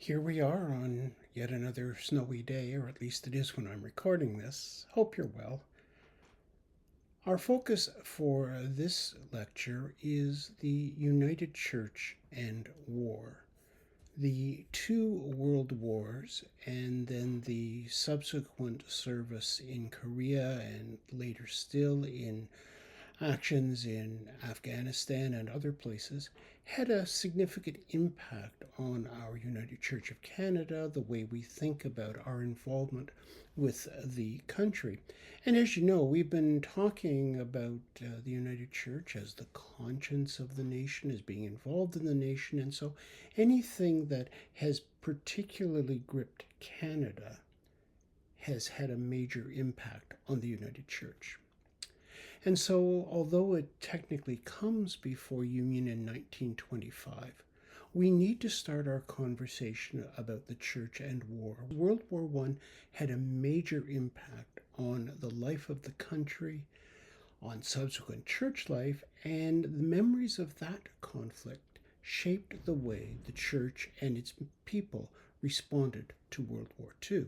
Here we are on yet another snowy day, or at least it is when I'm recording this. Hope you're well. Our focus for this lecture is the United Church and war. The two world wars and then the subsequent service in Korea and later still in actions in Afghanistan and other places had a significant impact on our United Church of Canada, the way we think about our involvement with the country. And as you know, we've been talking about the United Church as the conscience of the nation, as being involved in the nation. And so anything that has particularly gripped Canada has had a major impact on the United Church. And so, although it technically comes before Union in 1925, we need to start our conversation about the church and war. World War I had a major impact on the life of the country, on subsequent church life, and the memories of that conflict shaped the way the church and its people responded to World War II.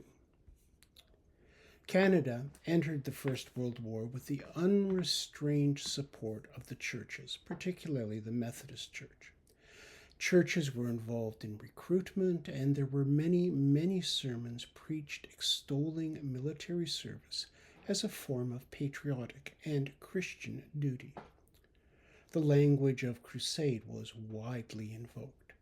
Canada entered the First World War with the unrestrained support of the churches, particularly the Methodist Church. Churches were involved in recruitment, and there were many sermons preached extolling military service as a form of patriotic and Christian duty. The language of crusade was widely invoked.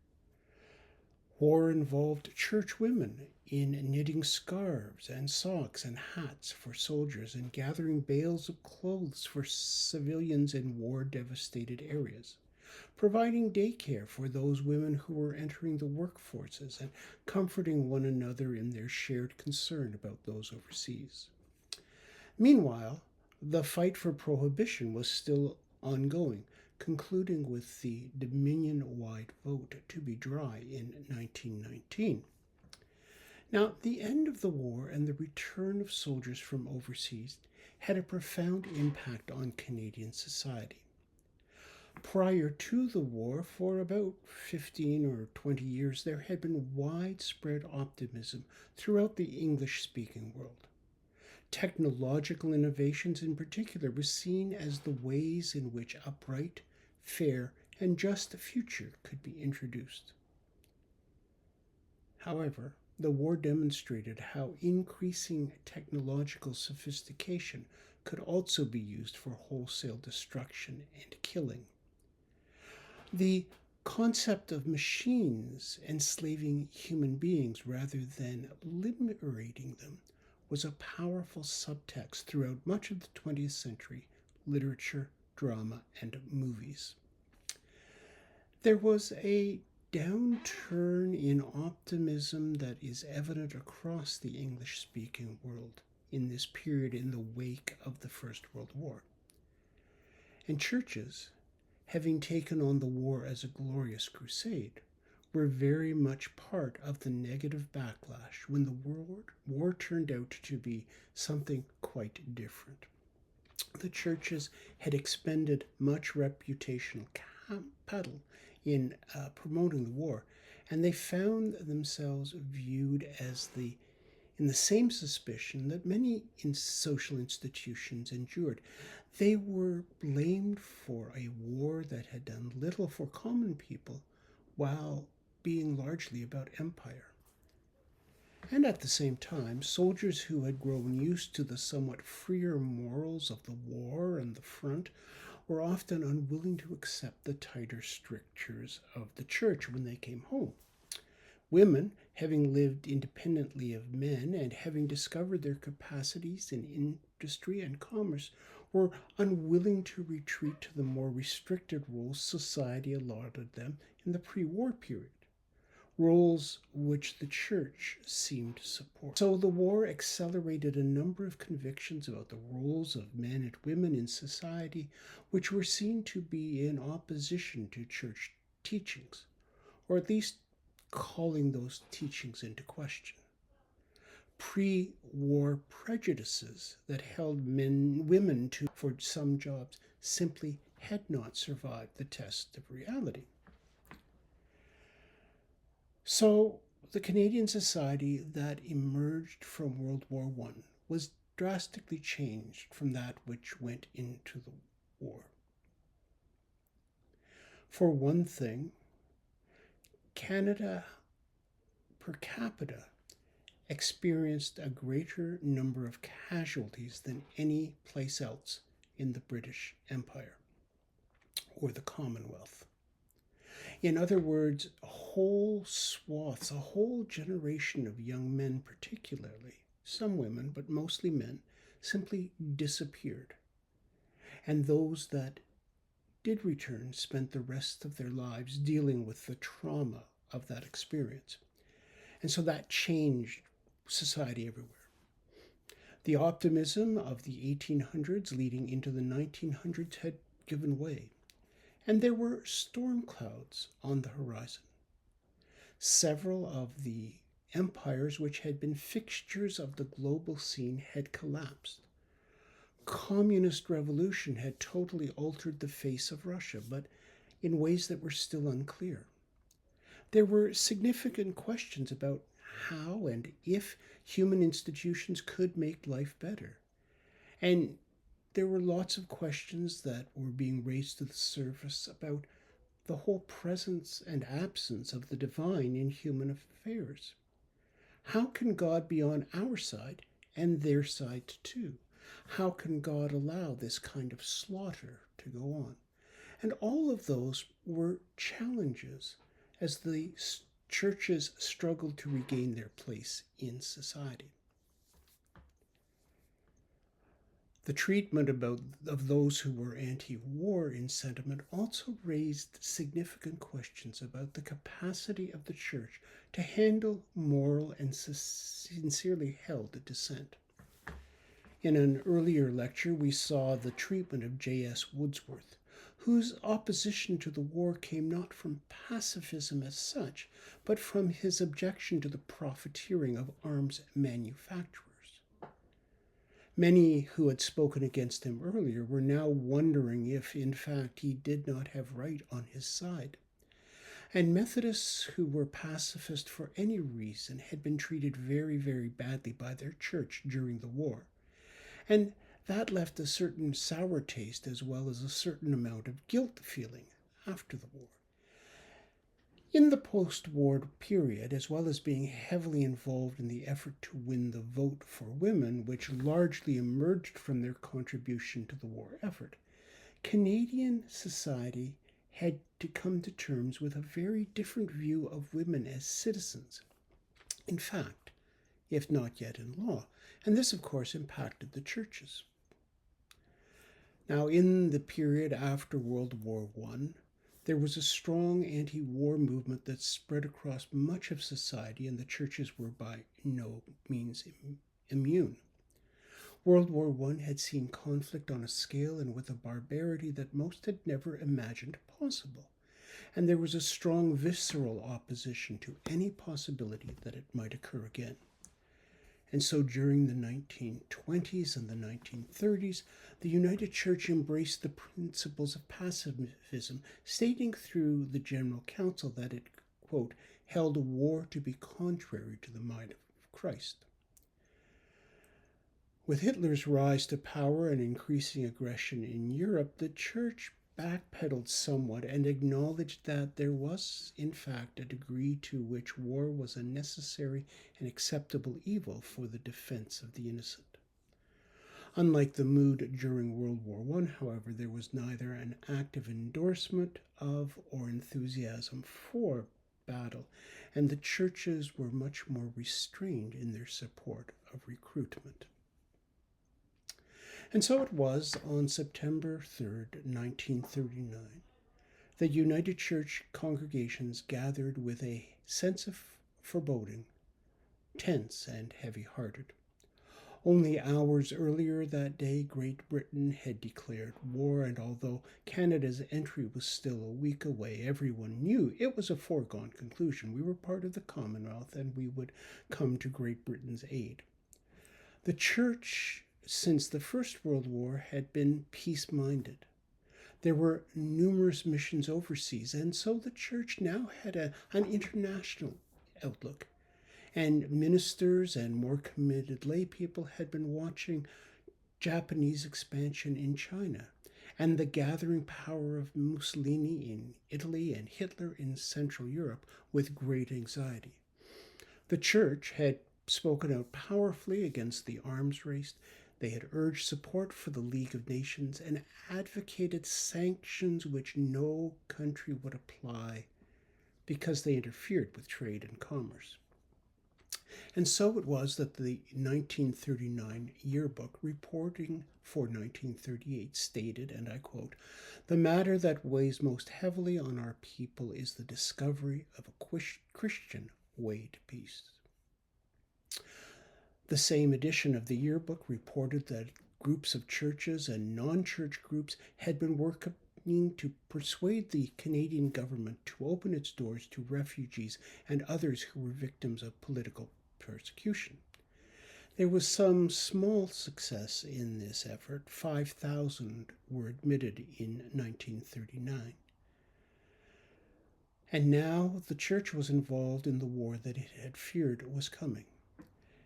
War involved church women in knitting scarves and socks and hats for soldiers and gathering bales of clothes for civilians in war-devastated areas, providing daycare for those women who were entering the workforces and comforting one another in their shared concern about those overseas. Meanwhile, the fight for prohibition was still ongoing, concluding with the Dominion-wide vote to be dry in 1919. Now, the end of the war and the return of soldiers from overseas had a profound impact on Canadian society. Prior to the war, for about 15 or 20 years, there had been widespread optimism throughout the English-speaking world. Technological innovations in particular were seen as the ways in which a bright, fair, and just future could be introduced. However, the war demonstrated how increasing technological sophistication could also be used for wholesale destruction and killing. The concept of machines enslaving human beings rather than liberating them was a powerful subtext throughout much of the 20th century literature, drama, and movies. There was a downturn in optimism that is evident across the English-speaking world in this period in the wake of the First World War. And churches, having taken on the war as a glorious crusade, were very much part of the negative backlash when the war turned out to be something quite different. The churches had expended much reputational capital in promoting the war, and they found themselves viewed as in the same suspicion that many social institutions endured. They were blamed for a war that had done little for common people while being largely about empire. And at the same time, soldiers who had grown used to the somewhat freer morals of the war and the front were often unwilling to accept the tighter strictures of the church when they came home. Women, having lived independently of men and having discovered their capacities in industry and commerce, were unwilling to retreat to the more restricted roles society allotted them in the pre-war period, roles which the church seemed to support. So the war accelerated a number of convictions about the roles of men and women in society, which were seen to be in opposition to church teachings, or at least calling those teachings into question. Pre-war prejudices that held women for some jobs simply had not survived the test of reality. So the Canadian society that emerged from World War One was drastically changed from that which went into the war. For one thing, Canada per capita experienced a greater number of casualties than any place else in the British Empire or the Commonwealth. In other words, whole swaths, a whole generation of young men, particularly, some women, but mostly men, simply disappeared. And those that did return spent the rest of their lives dealing with the trauma of that experience. And so that changed society everywhere. The optimism of the 1800s leading into the 1900s had given way, and there were storm clouds on the horizon. Several of the empires which had been fixtures of the global scene had collapsed. Communist revolution had totally altered the face of Russia, but in ways that were still unclear. There were significant questions about how and if human institutions could make life better. And there were lots of questions that were being raised to the surface about the whole presence and absence of the divine in human affairs. How can God be on our side and their side too? How can God allow this kind of slaughter to go on? And all of those were challenges as the churches struggled to regain their place in society. The treatment of those who were anti-war in sentiment also raised significant questions about the capacity of the church to handle moral and sincerely held dissent. In an earlier lecture, we saw the treatment of J.S. Wordsworth, whose opposition to the war came not from pacifism as such, but from his objection to the profiteering of arms manufacturers. Many who had spoken against him earlier were now wondering if, in fact, he did not have right on his side. And Methodists who were pacifist for any reason had been treated very, very badly by their church during the war. And that left a certain sour taste as well as a certain amount of guilt feeling after the war. In the post-war period, as well as being heavily involved in the effort to win the vote for women, which largely emerged from their contribution to the war effort, Canadian society had to come to terms with a very different view of women as citizens. In fact, if not yet in law, and this, of course, impacted the churches. Now, in the period after World War I, there was a strong anti-war movement that spread across much of society, and the churches were by no means immune. World War I had seen conflict on a scale and with a barbarity that most had never imagined possible, and there was a strong visceral opposition to any possibility that it might occur again. And so during the 1920s and the 1930s, the United Church embraced the principles of pacifism, stating through the General Council that it, quote, held war to be contrary to the mind of Christ. With Hitler's rise to power and increasing aggression in Europe, the Church backpedaled somewhat and acknowledged that there was, in fact, a degree to which war was a necessary and acceptable evil for the defense of the innocent. Unlike the mood during World War I, however, there was neither an active endorsement of or enthusiasm for battle, and the churches were much more restrained in their support of recruitment. And so it was on September 3rd, 1939, that United Church congregations gathered with a sense of foreboding, tense and heavy-hearted. Only hours earlier that day, Great Britain had declared war, and although Canada's entry was still a week away, everyone knew it was a foregone conclusion. We were part of the Commonwealth, and we would come to Great Britain's aid. The Church, since the First World War, had been peace-minded. There were numerous missions overseas, and so the Church now had an international outlook. and ministers and more committed lay people had been watching Japanese expansion in China and the gathering power of Mussolini in Italy and Hitler in Central Europe with great anxiety. The Church had spoken out powerfully against the arms race. They had urged support for the League of Nations and advocated sanctions which no country would apply because they interfered with trade and commerce. And so it was that the 1939 yearbook reporting for 1938 stated, and I quote, "The matter that weighs most heavily on our people is the discovery of a Christian way to peace." The same edition of the yearbook reported that groups of churches and non-church groups had been working to persuade the Canadian government to open its doors to refugees and others who were victims of political persecution. There was some small success in this effort. 5,000 were admitted in 1939. And now the church was involved in the war that it had feared was coming.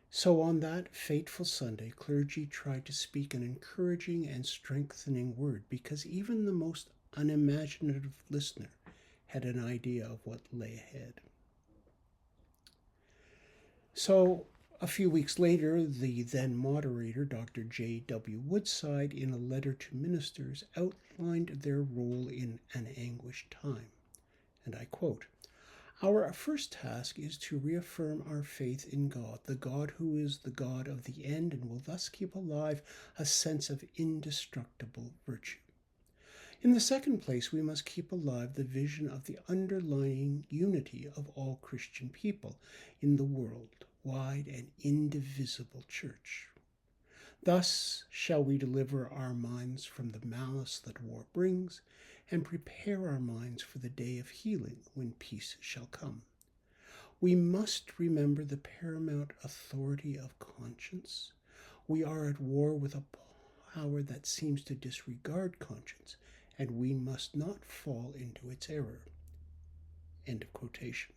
So on that fateful Sunday, clergy tried to speak an encouraging and strengthening word because even the most unimaginative listener had an idea of what lay ahead. So a few weeks later, the then moderator, Dr. J.W. Woodside, in a letter to ministers, outlined their role in an anguished time. And I quote, "Our first task is to reaffirm our faith in God, the God who is the God of the end and will thus keep alive a sense of indestructible virtue. In the second place, we must keep alive the vision of the underlying unity of all Christian people in the world-wide and indivisible church. Thus shall we deliver our minds from the malice that war brings, and prepare our minds for the day of healing when peace shall come. We must remember the paramount authority of conscience. We are at war with a power that seems to disregard conscience, and we must not fall into its error." End of quotation.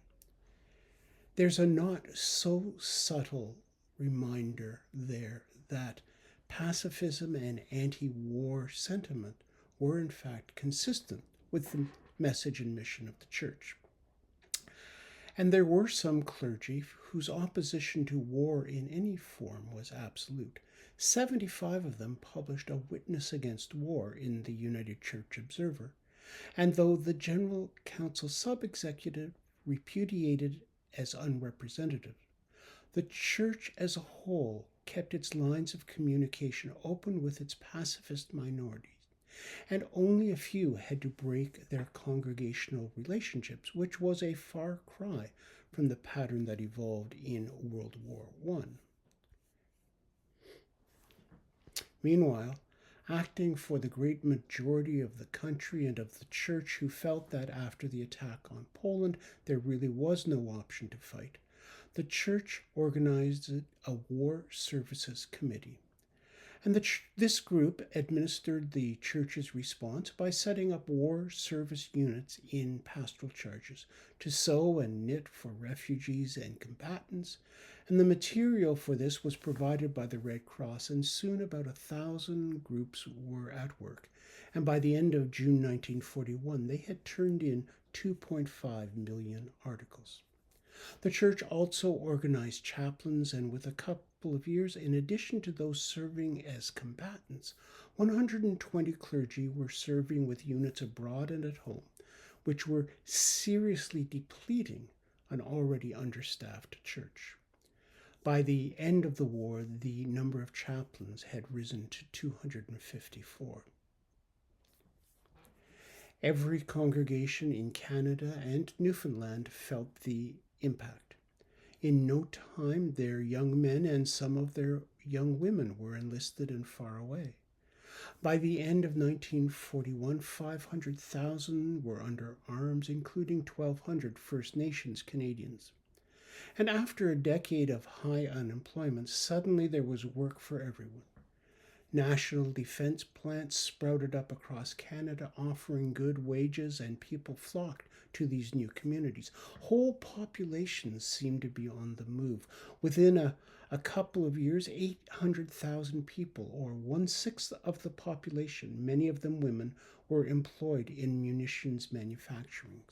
There's a not so subtle reminder there that pacifism and anti-war sentiment were in fact consistent with the message and mission of the church. And there were some clergy whose opposition to war in any form was absolute. 75 of them published a witness against war in the United Church Observer, and though the General Council sub-executive repudiated as unrepresentative, the church as a whole kept its lines of communication open with its pacifist minorities, and only a few had to break their congregational relationships, which was a far cry from the pattern that evolved in World War I. Meanwhile, acting for the great majority of the country and of the church who felt that after the attack on Poland there really was no option to fight, the church organized a War Services Committee. And this group administered the church's response by setting up war service units in pastoral charges to sew and knit for refugees and combatants, and the material for this was provided by the Red Cross, and soon about 1,000 groups were at work. And by the end of June 1941, they had turned in 2.5 million articles. The church also organized chaplains, and with a couple of years, in addition to those serving as combatants, 120 clergy were serving with units abroad and at home, which were seriously depleting an already understaffed church. By the end of the war, the number of chaplains had risen to 254. Every congregation in Canada and Newfoundland felt the impact. In no time, their young men and some of their young women were enlisted and far away. By the end of 1941, 500,000 were under arms, including 1,200 First Nations Canadians. And after a decade of high unemployment, suddenly there was work for everyone. National defense plants sprouted up across Canada, offering good wages, and people flocked to these new communities. Whole populations seemed to be on the move. Within a couple of years, 800,000 people, or one-sixth of the population, many of them women, were employed in munitions manufacturing.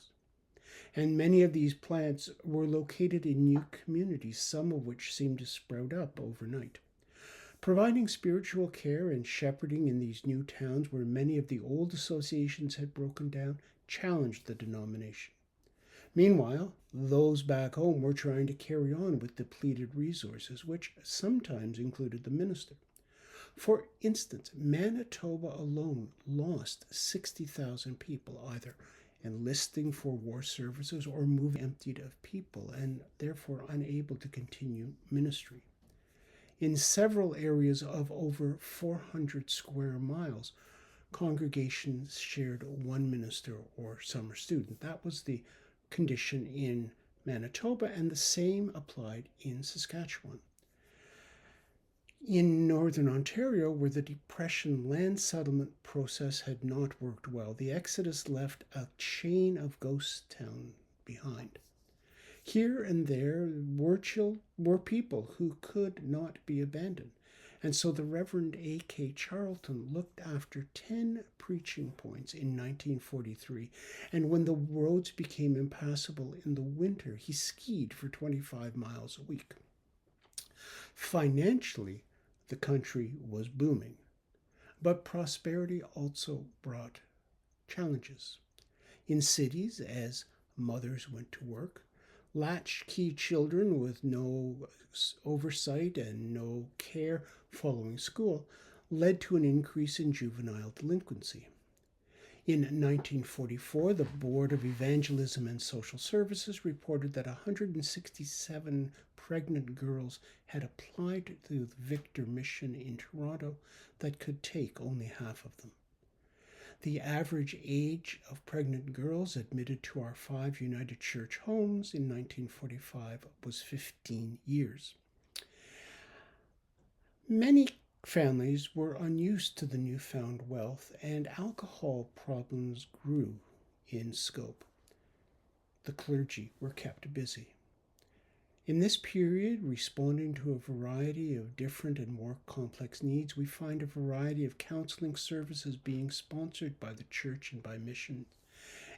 And many of these plants were located in new communities, some of which seemed to sprout up overnight. Providing spiritual care and shepherding in these new towns where many of the old associations had broken down challenged the denomination. Meanwhile, those back home were trying to carry on with depleted resources, which sometimes included the minister. For instance, Manitoba alone lost 60,000 people, either enlisting for war services or moving emptied of people and therefore unable to continue ministry. In several areas of over 400 square miles, congregations shared one minister or summer student. That was the condition in Manitoba, and the same applied in Saskatchewan. In northern Ontario, where the Depression land settlement process had not worked well, the exodus left a chain of ghost towns behind. Here and there were people who could not be abandoned. And so the Reverend A.K. Charlton looked after 10 preaching points in 1943. And when the roads became impassable in the winter, he skied for 25 miles a week. Financially, the country was booming. But prosperity also brought challenges. In cities, as mothers went to work, latchkey children with no oversight and no care following school led to an increase in juvenile delinquency. In 1944, the Board of Evangelism and Social Services reported that 167 pregnant girls had applied to the Victor Mission in Toronto that could take only half of them. The average age of pregnant girls admitted to our 5 United Church homes in 1945 was 15 years. Many families were unused to the newfound wealth, and alcohol problems grew in scope. The clergy were kept busy. In this period, responding to a variety of different and more complex needs, we find a variety of counseling services being sponsored by the church and by missions,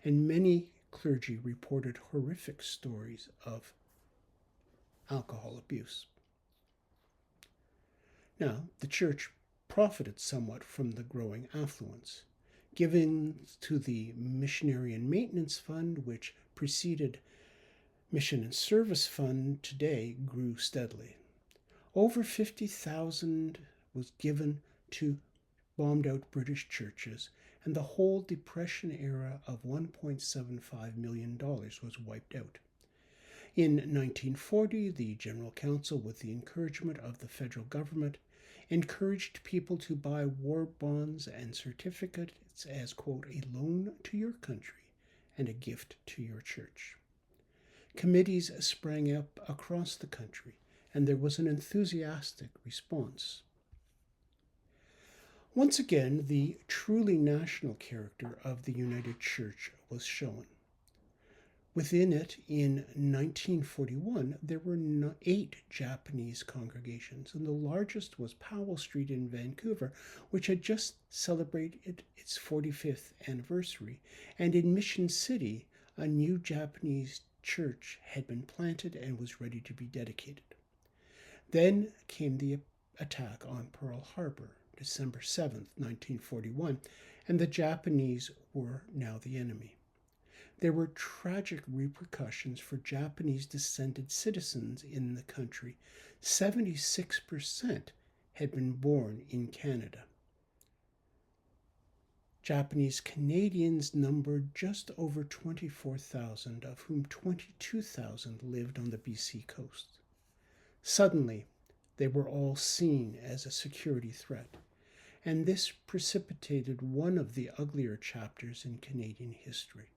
and many clergy reported horrific stories of alcohol abuse. Now, the church profited somewhat from the growing affluence. Giving to the Missionary and Maintenance Fund, which preceded Mission and Service Fund today, grew steadily. Over 50,000 was given to bombed out British churches, and the whole Depression era of $1.75 million was wiped out. In 1940, the General Council, with the encouragement of the federal government, encouraged people to buy war bonds and certificates as, quote, a loan to your country and a gift to your church. Committees sprang up across the country, and there was an enthusiastic response. Once again, the truly national character of the United Church was shown. Within it, in 1941, there were 8 Japanese congregations, and the largest was Powell Street in Vancouver, which had just celebrated its 45th anniversary, and in Mission City, a new Japanese church had been planted and was ready to be dedicated. Then came the attack on Pearl Harbor, December 7th, 1941, and the Japanese were now the enemy. There were tragic repercussions for Japanese descended citizens in the country. 76% had been born in Canada. Japanese Canadians numbered just over 24,000, of whom 22,000 lived on the BC coast. Suddenly, they were all seen as a security threat, and this precipitated one of the uglier chapters in Canadian history.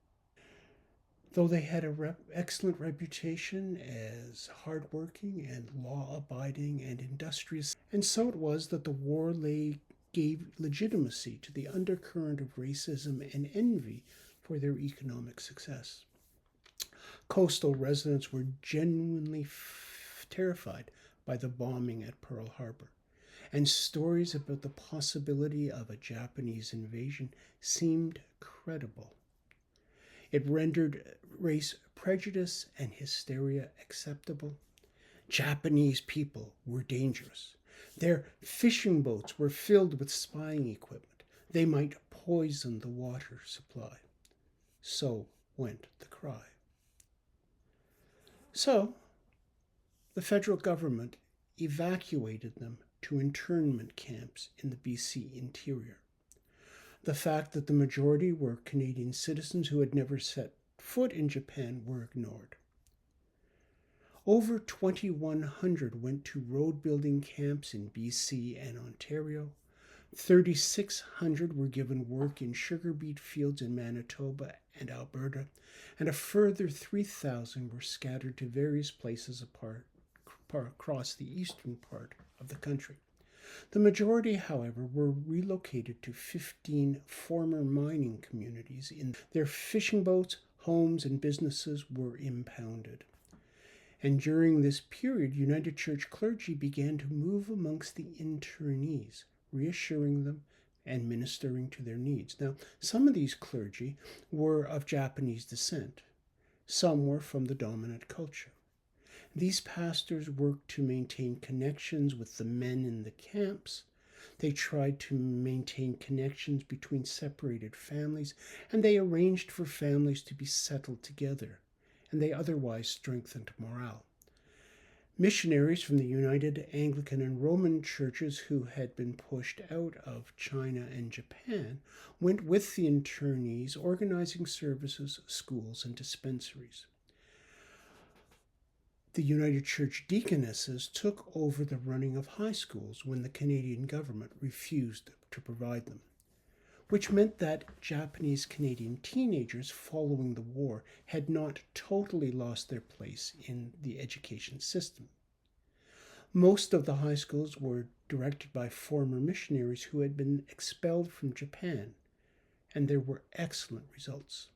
Though they had an excellent reputation as hardworking and law-abiding and industrious, and so it was that the war lay gave legitimacy to the undercurrent of racism and envy for their economic success. Coastal residents were genuinely terrified by the bombing at Pearl Harbor, and stories about the possibility of a Japanese invasion seemed credible. It rendered race prejudice and hysteria acceptable. Japanese people were dangerous. Their fishing boats were filled with spying equipment. They might poison the water supply. So went the cry. So, the federal government evacuated them to internment camps in the BC interior. The fact that the majority were Canadian citizens who had never set foot in Japan were ignored. Over 2,100 went to road building camps in BC and Ontario. 3,600 were given work in sugar beet fields in Manitoba and Alberta, and a further 3,000 were scattered to various places across the eastern part of the country. The majority, however, were relocated to 15 former mining communities. Their fishing boats, homes, and businesses were impounded. And during this period, United Church clergy began to move amongst the internees, reassuring them and ministering to their needs. Now, some of these clergy were of Japanese descent. Some were from the dominant culture. These pastors worked to maintain connections with the men in the camps. They tried to maintain connections between separated families, and they arranged for families to be settled together, and they otherwise strengthened morale. Missionaries from the United Anglican and Roman churches who had been pushed out of China and Japan went with the internees, organizing services, schools, and dispensaries. The United Church deaconesses took over the running of high schools when the Canadian government refused to provide them, which meant that Japanese Canadian teenagers following the war had not totally lost their place in the education system. Most of the high schools were directed by former missionaries who had been expelled from Japan, and there were excellent results.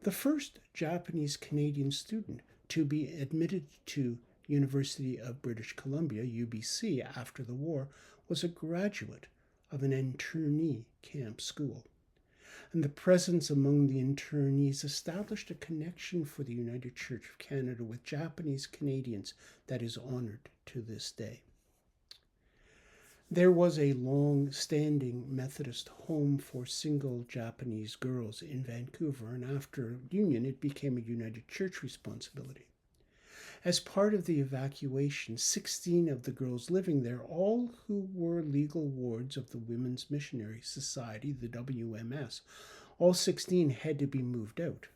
The first Japanese Canadian student to be admitted to University of British Columbia, UBC, after the war was a graduate of an internee camp school. And the presence among the internees established a connection for the United Church of Canada with Japanese Canadians that is honored to this day. There was a long-standing Methodist home for single Japanese girls in Vancouver, and after union it became a United Church responsibility. As part of the evacuation, 16 of the girls living there, all who were legal wards of the Women's Missionary Society, the WMS, all 16 had to be moved out.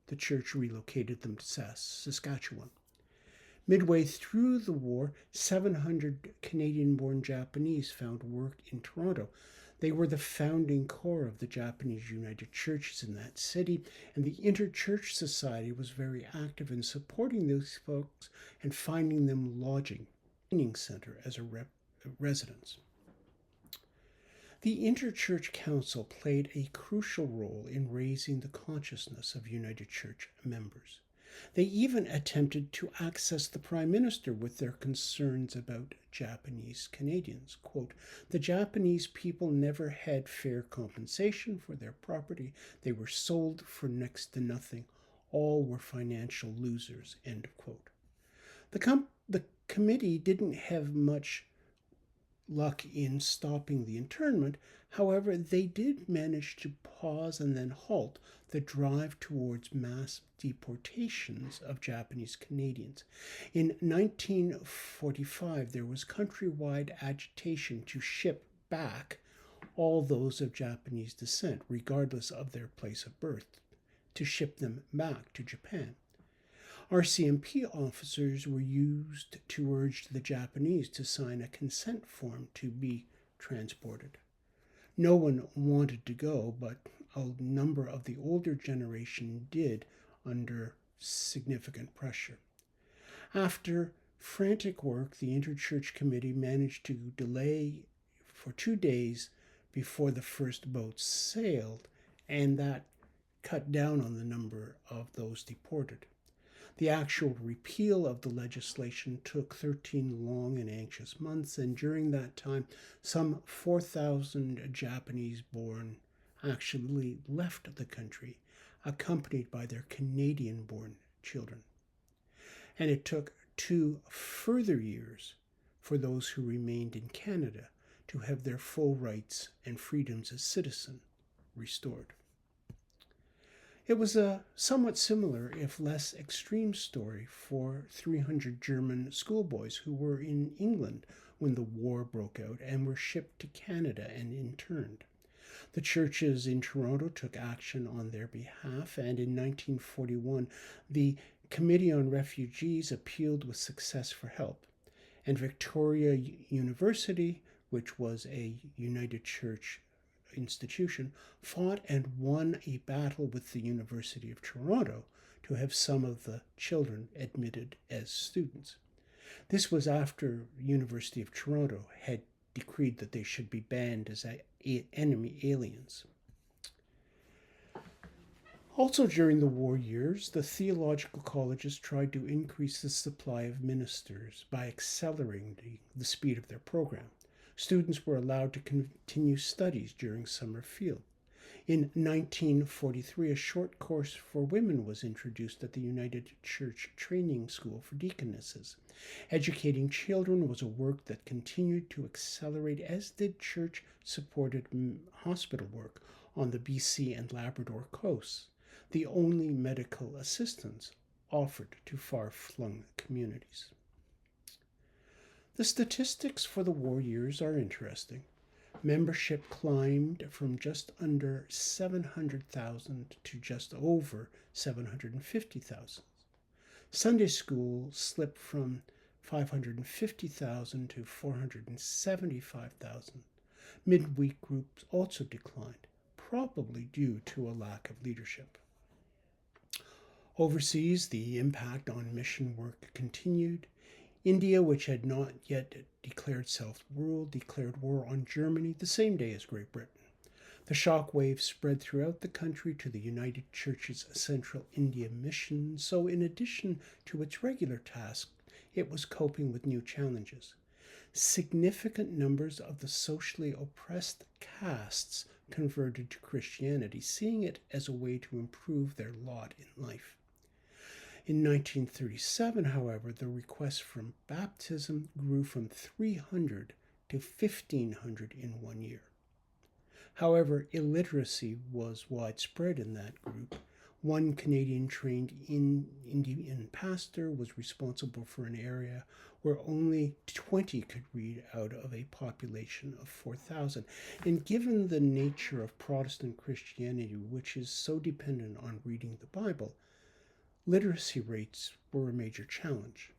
The church relocated them to Saskatchewan. Midway through the war, 700 Canadian-born Japanese found work in Toronto. They were the founding core of the Japanese United Churches in that city, and the Interchurch Society was very active in supporting those folks and finding them lodging, training center as a residence. The Interchurch Council played a crucial role in raising the consciousness of United Church members. They even attempted to access the Prime Minister with their concerns about Japanese Canadians. Quote, "The Japanese people never had fair compensation for their property. They were sold for next to nothing. All were financial losers," end of quote. The committee didn't have much luck in stopping the internment. However, they did manage to pause and then halt the drive towards mass deportations of Japanese Canadians. In 1945, there was countrywide agitation to ship back all those of Japanese descent, regardless of their place of birth, to ship them back to Japan. RCMP officers were used to urge the Japanese to sign a consent form to be transported. No one wanted to go, but a number of the older generation did under significant pressure. After frantic work, the Interchurch Committee managed to delay for 2 days before the first boat sailed, and that cut down on the number of those deported. The actual repeal of the legislation took 13 long and anxious months, and during that time, some 4,000 Japanese born actually left the country, accompanied by their Canadian born children. And it took 2 further years for those who remained in Canada to have their full rights and freedoms as citizens restored. It was a somewhat similar, if less extreme, story for 300 German schoolboys who were in England when the war broke out and were shipped to Canada and interned. The churches in Toronto took action on their behalf, and in 1941, the Committee on Refugees appealed with success for help. And Victoria University, which was a United Church institution, fought and won a battle with the University of Toronto to have some of the children admitted as students. This was after University of Toronto had decreed that they should be banned as enemy aliens. Also during the war years, the theological colleges tried to increase the supply of ministers by accelerating the speed of their program. Students were allowed to continue studies during summer field. In 1943, a short course for women was introduced at the United Church Training School for Deaconesses. Educating children was a work that continued to accelerate, as did church-supported hospital work on the BC and Labrador coasts, the only medical assistance offered to far-flung communities. The statistics for the war years are interesting. Membership climbed from just under 700,000 to just over 750,000. Sunday school slipped from 550,000 to 475,000. Midweek groups also declined, probably due to a lack of leadership. Overseas, the impact on mission work continued. India, which had not yet declared self-rule, declared war on Germany the same day as Great Britain. The shock wave spread throughout the country to the United Church's Central India Mission, so in addition to its regular task, it was coping with new challenges. Significant numbers of the socially oppressed castes converted to Christianity, seeing it as a way to improve their lot in life. In 1937, however, the requests for baptism grew from 300 to 1,500 in 1 year. However, illiteracy was widespread in that group. One Canadian-trained Indian pastor was responsible for an area where only 20 could read out of a population of 4,000. And given the nature of Protestant Christianity, which is so dependent on reading the Bible, literacy rates were a major challenge.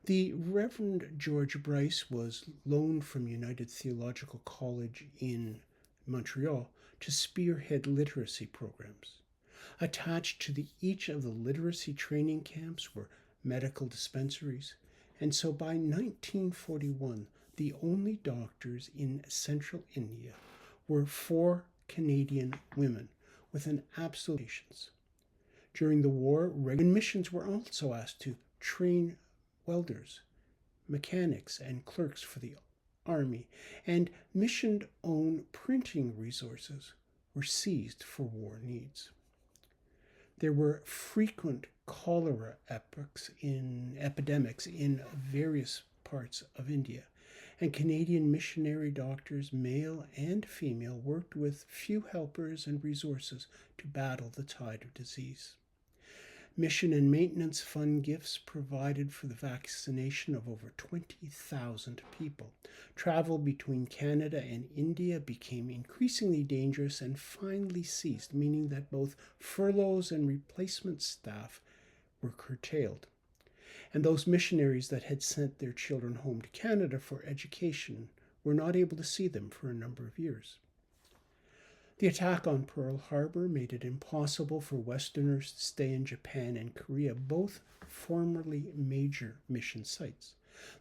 The Reverend George Bryce was loaned from United Theological College in Montreal to spearhead literacy programs. Attached to each of the literacy training camps were medical dispensaries, and so by 1941, the only doctors in central India were 4 Canadian women with an absolute patience. During the war, regular missions were also asked to train welders, mechanics, and clerks for the army, and mission-owned printing resources were seized for war needs. There were frequent cholera epidemics in various parts of India, and Canadian missionary doctors, male and female, worked with few helpers and resources to battle the tide of disease. Mission and maintenance fund gifts provided for the vaccination of over 20,000 people. Travel between Canada and India became increasingly dangerous and finally ceased, meaning that both furloughs and replacement staff were curtailed. And those missionaries that had sent their children home to Canada for education were not able to see them for a number of years. The attack on Pearl Harbor made it impossible for Westerners to stay in Japan and Korea, both formerly major mission sites.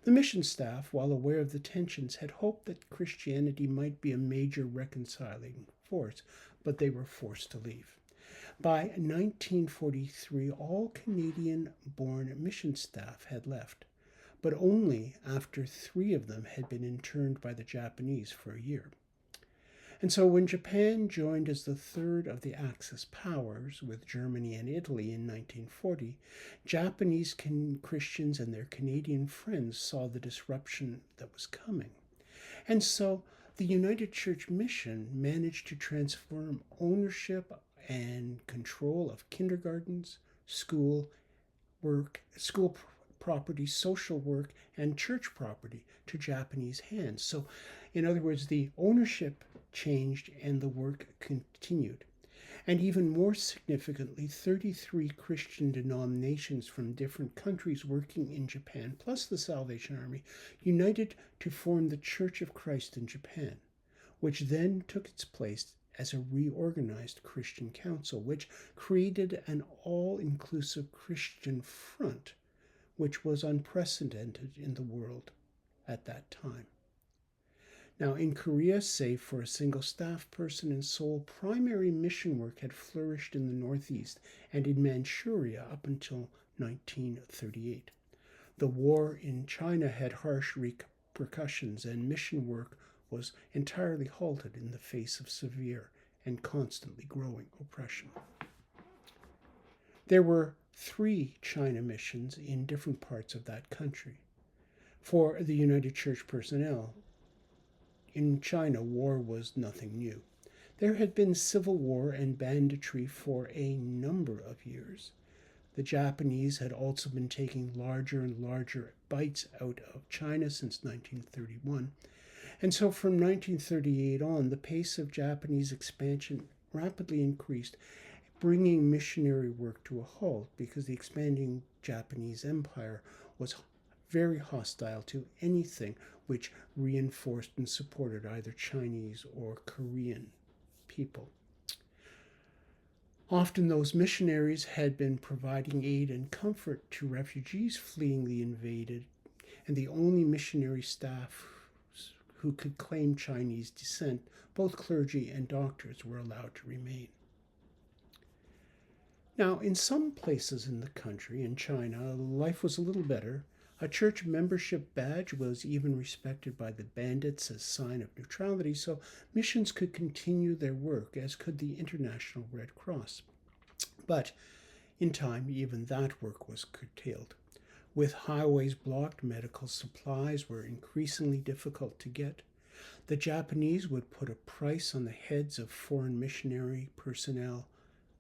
The mission staff, while aware of the tensions, had hoped that Christianity might be a major reconciling force, but they were forced to leave. By 1943, all Canadian born mission staff had left, but only after 3 of them had been interned by the Japanese for a year. And so when Japan joined as the third of the Axis powers with Germany and Italy in 1940, Japanese Christians and their Canadian friends saw the disruption that was coming. And so the United Church Mission managed to transform ownership and control of kindergartens, school property, social work, and church property to Japanese hands. So, in other words, the ownership changed and the work continued. And even more significantly, 33 Christian denominations from different countries working in Japan, plus the Salvation Army, united to form the Church of Christ in Japan, which then took its place as a reorganized Christian council, which created an all-inclusive Christian front, which was unprecedented in the world at that time. Now, in Korea, save for a single staff person in Seoul, primary mission work had flourished in the Northeast and in Manchuria up until 1938. The war in China had harsh repercussions, and mission work was entirely halted in the face of severe and constantly growing oppression. There were 3 China missions in different parts of that country. For the United Church personnel, in China, war was nothing new. There had been civil war and banditry for a number of years. The Japanese had also been taking larger and larger bites out of China since 1931. And so from 1938 on, the pace of Japanese expansion rapidly increased, bringing missionary work to a halt because the expanding Japanese empire was very hostile to anything which reinforced and supported either Chinese or Korean people. Often those missionaries had been providing aid and comfort to refugees fleeing the invaded, and the only missionary staff who could claim Chinese descent, both clergy and doctors, were allowed to remain. Now, in some places in the country, in China, life was a little better. A church membership badge was even respected by the bandits as a sign of neutrality, so missions could continue their work, as could the International Red Cross. But in time, even that work was curtailed. With highways blocked, medical supplies were increasingly difficult to get. The Japanese would put a price on the heads of foreign missionary personnel,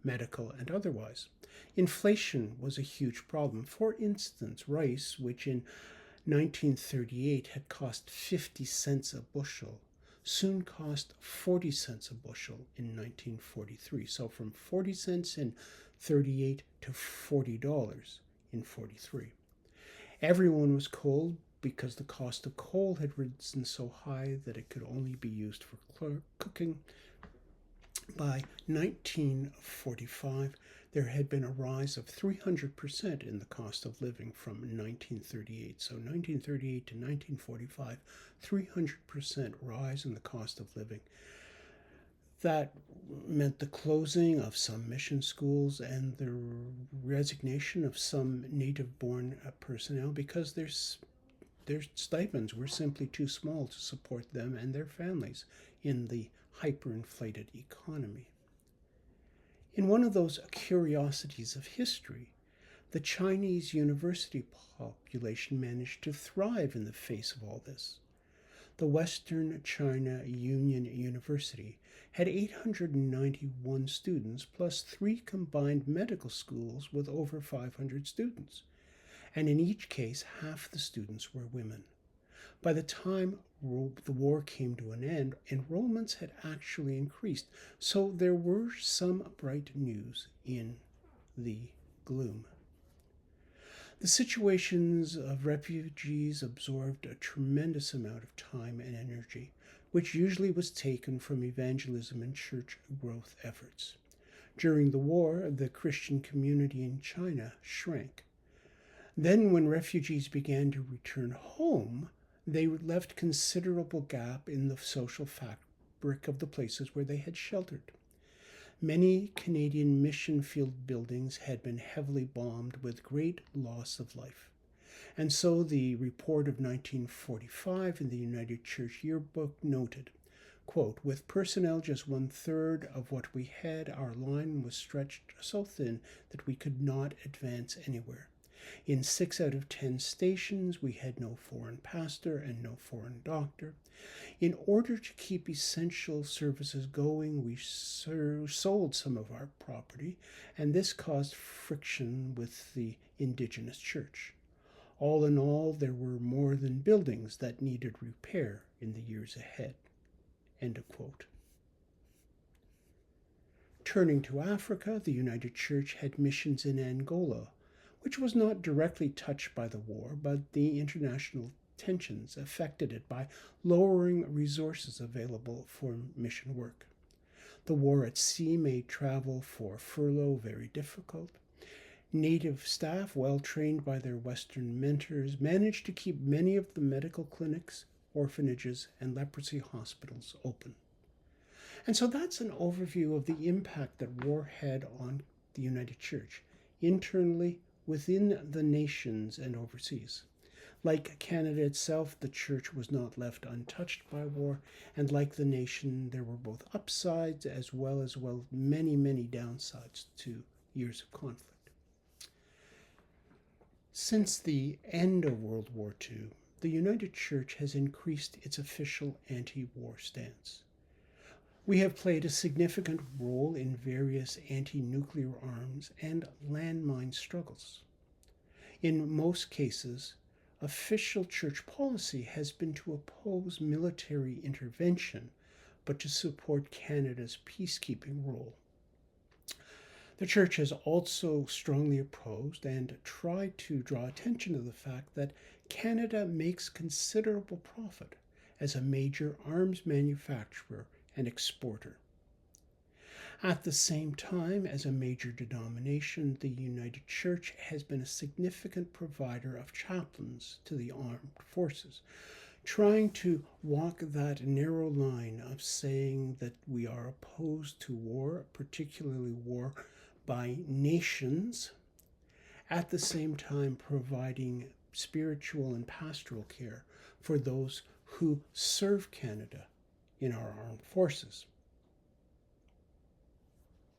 medical and otherwise. Inflation was a huge problem. For instance, rice, which in 1938 had cost 50 cents a bushel, soon cost 40 cents a bushel in 1943. So from 40 cents in 38 to $40 in 43. Everyone was cold because the cost of coal had risen so high that it could only be used for cooking. By 1945, there had been a rise of 300% in the cost of living from 1938. So 1938 to 1945, 300% rise in the cost of living. That meant the closing of some mission schools and the resignation of some native-born personnel because their stipends were simply too small to support them and their families in the hyperinflated economy. In one of those curiosities of history, the Chinese university population managed to thrive in the face of all this. The Western China Union University had 891 students plus 3 combined medical schools with over 500 students, and in each case half the students were women. By the time the war came to an end, enrollments had actually increased, so there were some bright news in the gloom. The situations of refugees absorbed a tremendous amount of time and energy, which usually was taken from evangelism and church growth efforts. During the war, the Christian community in China shrank. Then, when refugees began to return home, they left considerable gap in the social fabric of the places where they had sheltered. Many Canadian mission field buildings had been heavily bombed with great loss of life. And so the report of 1945 in the United Church Yearbook noted, quote, with personnel just 1/3 of what we had, our line was stretched so thin that we could not advance anywhere. In 6 out of 10 stations, we had no foreign pastor and no foreign doctor. In order to keep essential services going, we sold some of our property, and this caused friction with the Indigenous church. All in all, there were more than buildings that needed repair in the years ahead. End of quote. Turning to Africa, the United Church had missions in Angola, which was not directly touched by the war, but the international tensions affected it by lowering resources available for mission work. The war at sea made travel for furlough very difficult. Native staff, well trained by their Western mentors, managed to keep many of the medical clinics, orphanages, and leprosy hospitals open. And so that's an overview of the impact that war had on the United Church, internally, within the nations, and overseas. Like Canada itself, the church was not left untouched by war, and like the nation, there were both upsides as well many, many downsides to years of conflict. Since the end of World War II, the United Church has increased its official anti-war stance. We have played a significant role in various anti-nuclear arms and landmine struggles. In most cases, official church policy has been to oppose military intervention, but to support Canada's peacekeeping role. The church has also strongly opposed and tried to draw attention to the fact that Canada makes considerable profit as a major arms manufacturer and exporter. At the same time, as a major denomination, the United Church has been a significant provider of chaplains to the armed forces, trying to walk that narrow line of saying that we are opposed to war, particularly war by nations, at the same time providing spiritual and pastoral care for those who serve Canada in our armed forces.